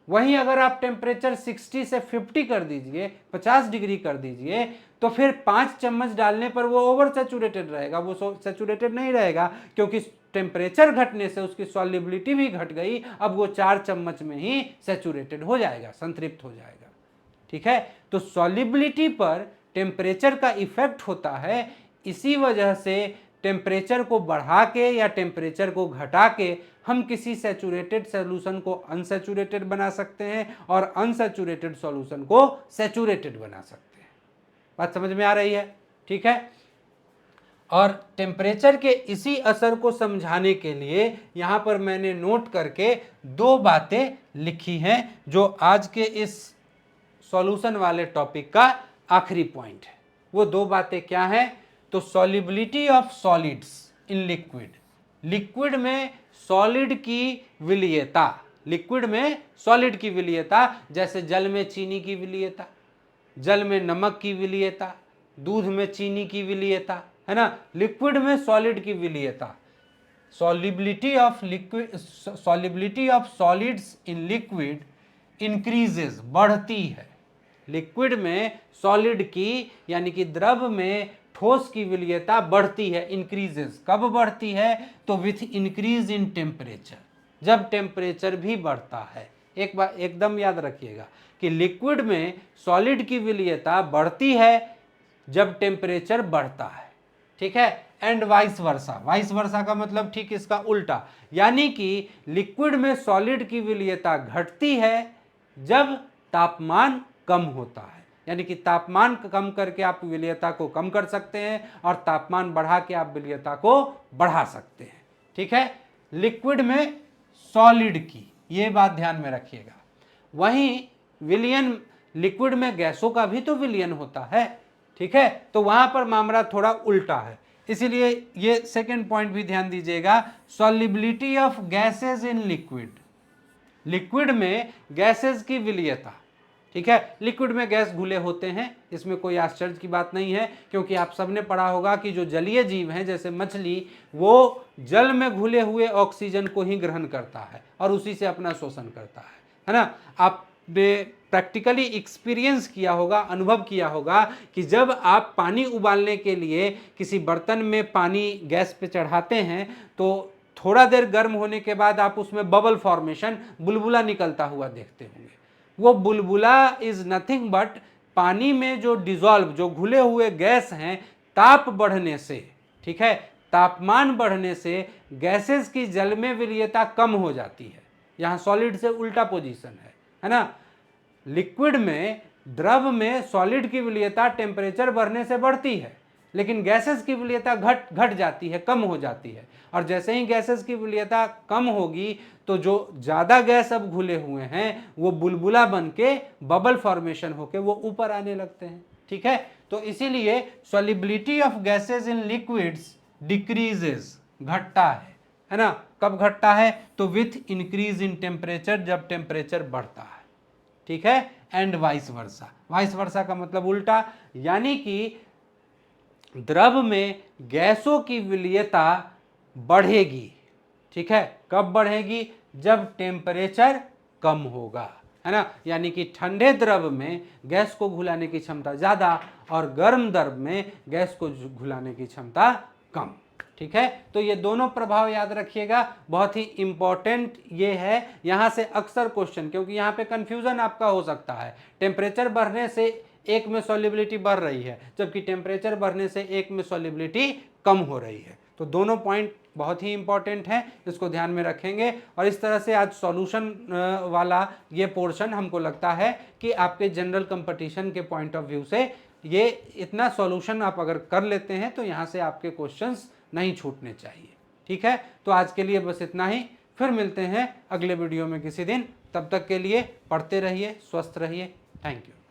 वहीं अगर आप टेम्परेचर 60 से 50 कर दीजिए, 50 डिग्री कर दीजिए, तो फिर 5 चम्मच डालने पर वो ओवर सैचुरेटेड रहेगा, वो सैचुरेटेड नहीं रहेगा, क्योंकि टेम्परेचर घटने से उसकी सॉल्युबिलिटी भी घट गई। अब वो 4 चम्मच में ही सैचुरेटेड हो जाएगा, संतृप्त हो जाएगा, ठीक है। तो सॉल्युबिलिटी पर टेम्परेचर का इफेक्ट होता है, इसी वजह से टेम्परेचर को बढ़ा के या टेम्परेचर को घटा के हम किसी सैचुरेटेड सॉल्यूशन को अनसैचुरेटेड बना सकते हैं और अनसैचुरेटेड सॉल्यूशन को सैचुरेटेड बना सकते हैं। बात समझ में आ रही है? ठीक है। और टेम्परेचर के इसी असर को समझाने के लिए यहां पर मैंने नोट करके 2 बातें लिखी हैं जो आज के इस सॉल्यूशन वाले टॉपिक का आखिरी पॉइंट है। वो दो बातें क्या हैं? तो solubility of solids in liquid, liquid में सॉलिड की विलीयता, लिक्विड में सॉलिड की विलीयता, जैसे जल में चीनी की विलीयता, जल में नमक की विलीयता, दूध में चीनी की विलीयता, है ना। लिक्विड में सॉलिड की विलीयता, solubility of liquid, solubility of solids in liquid increases, बढ़ती है। लिक्विड में सॉलिड की यानी कि द्रव में ठोस की विलीयता बढ़ती है, इंक्रीजेस। कब बढ़ती है? तो विथ इंक्रीज इन टेम्परेचर, जब टेम्परेचर भी बढ़ता है। एक बार एकदम याद रखिएगा कि लिक्विड में सॉलिड की विलीयता बढ़ती है जब टेम्परेचर बढ़ता है, ठीक है। And vice versa, vice versa का मतलब ठीक इसका उल्टा, यानी कि लिक्विड में सॉलिड की विलीयता घटती है जब तापमान कम होता है, यानी कि तापमान कम करके आप विलीयता को कम कर सकते हैं और तापमान बढ़ा के आप विलीयता को बढ़ा सकते हैं, ठीक है। लिक्विड में सॉलिड की, ये बात ध्यान में रखिएगा। वहीं विलयन, लिक्विड में गैसों का भी तो विलयन होता है, ठीक है। तो वहां पर मामला थोड़ा उल्टा है, इसीलिए ये सेकंड पॉइंट भी ध्यान दीजिएगा। Solubility of gases in liquid, liquid में गैसेस की विलीयता, ठीक है। लिक्विड में गैस घुले होते हैं, इसमें कोई आश्चर्य की बात नहीं है, क्योंकि आप सबने पढ़ा होगा कि जो जलीय जीव हैं जैसे मछली, वो जल में घुले हुए ऑक्सीजन को ही ग्रहण करता है और उसी से अपना शोषण करता है ना। आपने प्रैक्टिकली एक्सपीरियंस किया होगा, अनुभव किया होगा कि जब आप पानी उबालने के लिए किसी बर्तन में पानी गैस पे चढ़ाते हैं तो थोड़ा देर गर्म होने के बाद आप उसमें बबल फॉर्मेशन, बुलबुला निकलता हुआ देखते होंगे। वो बुलबुला इज नथिंग बट पानी में जो डिजॉल्व, जो घुले हुए गैस हैं, ताप बढ़ने से, ठीक है, तापमान बढ़ने से गैसेस की जल में विलीयता कम हो जाती है। यहाँ सॉलिड से उल्टा पोजीशन है ना। लिक्विड में, द्रव में सॉलिड की विलीयता टेम्परेचर बढ़ने से बढ़ती है, लेकिन गैसेस की विलीयता घट जाती है, कम हो जाती है। और जैसे ही गैसेस की विलीयता कम होगी तो जो ज़्यादा गैस अब घुले हुए हैं वो बुलबुला बन के बबल फॉर्मेशन होके वो ऊपर आने लगते हैं, ठीक है। तो इसीलिए solubility of gases in liquids decreases, घटता है ना। कब घटता है? तो विथ इंक्रीज इन टेम्परेचर, जब टेम्परेचर बढ़ता है, ठीक है। And vice versa, vice versa का मतलब उल्टा, यानी कि द्रव में गैसों की विलीयता बढ़ेगी, ठीक है। कब बढ़ेगी? जब टेम्परेचर कम होगा, है ना। यानी कि ठंडे द्रव में गैस को घुलाने की क्षमता ज़्यादा और गर्म द्रव में गैस को घुलाने की क्षमता कम, ठीक है। तो ये दोनों प्रभाव याद रखिएगा, बहुत ही इंपॉर्टेंट ये है। यहाँ से अक्सर क्वेश्चन, क्योंकि यहाँ पे कंफ्यूजन आपका हो सकता है, टेम्परेचर बढ़ने से एक में सॉल्युबिलिटी बढ़ रही है जबकि टेम्परेचर बढ़ने से एक में सॉल्युबिलिटी कम हो रही है। तो दोनों पॉइंट बहुत ही इंपॉर्टेंट हैं, इसको ध्यान में रखेंगे। और इस तरह से आज सॉल्यूशन वाला ये पोर्शन हमको लगता है कि आपके जनरल कंपटीशन के पॉइंट ऑफ व्यू से ये इतना सॉल्यूशन आप अगर कर लेते हैं तो यहाँ से आपके क्वेश्चंस नहीं छूटने चाहिए, ठीक है। तो आज के लिए बस इतना ही, फिर मिलते हैं अगले वीडियो में किसी दिन। तब तक के लिए पढ़ते रहिए, स्वस्थ रहिए। Thank you.